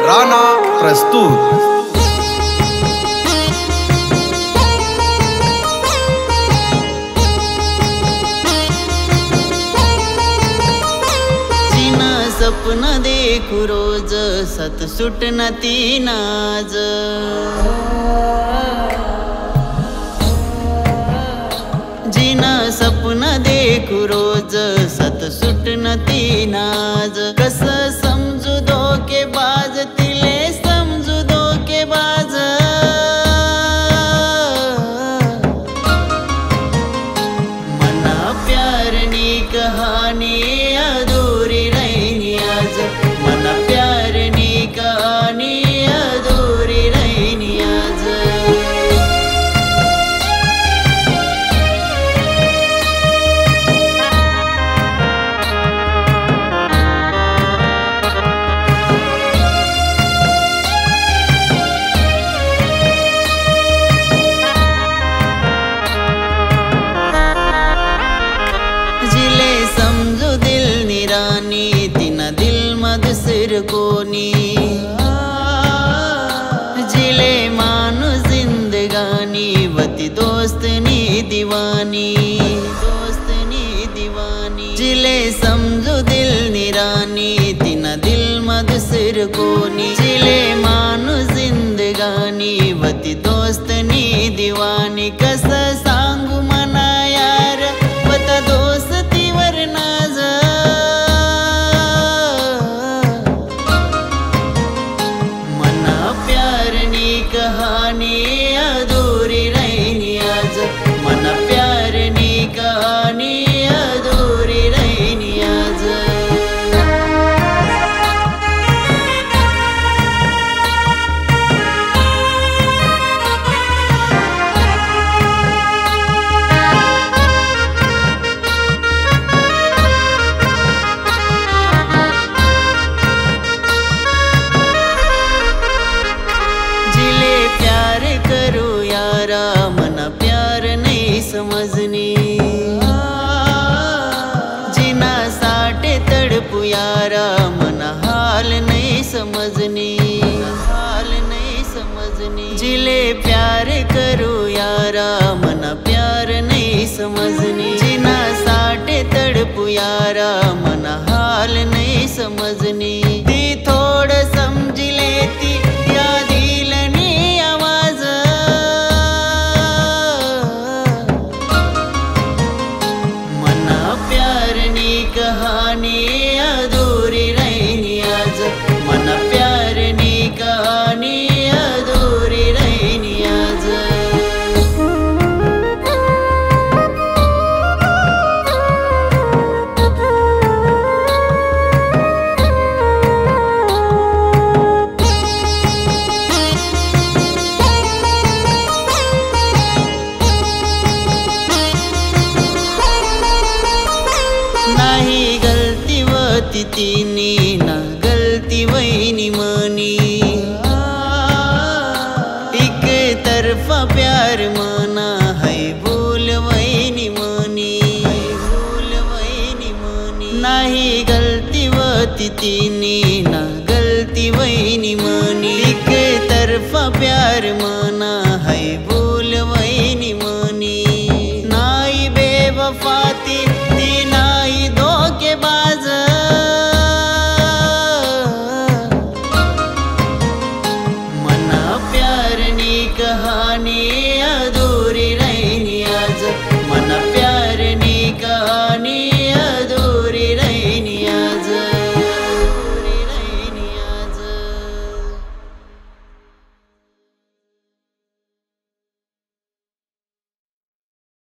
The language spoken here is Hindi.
राणा प्रस्तुत। सपन देखू रोज सत सुटना तीन आज। जिना सपन देखू रोज सत सुटना तीन आज। कस समजू धोकेबाज तिले समजू धोकेबाज। मना प्यारनी कहानी अधूरी मना प्यारनी कहानी अधूरी रहनी आज। जिले समझो दिल निरानी तिना दिल मधुसिर कोनी। जिले मानो जिंदगानी वती दोस्तनी दीवानी दोस्तनी दीवानी। जिले समझो दिल निरानी तिना दिल मधुसिर कोनी। जिले मानो जिंदगानी वती दोस्तनी दीवानी। कस सांगू मना यार वता दोस्तीवर नाज। कहानी अधूरी रहनी आज। मना प्यारनी कहानी अधूरी रहनी आज। मना प्यार नहीं समझनी। जिना साटे तड़पू यारा मना हाल नहीं समझनी। हाल नहीं समझनी। जिले प्यार करो यारा मना प्यार नहीं समझनी। जिना साटे तड़पू यारा मना हाल नहीं समझनी। ती थोड़ समझ लेती या दिलनी आवाज। प्यारनी कहानी अधूरी रहनी आज। मना प्यारनी कहानी अधूरी रहनी आज। नाही गलती वती तिनी ना गलती वैनी मनी। एक तरफा प्यार मना है भूल वैनी मनी। भूल वैनी मनी। नाही गलती वती तिनी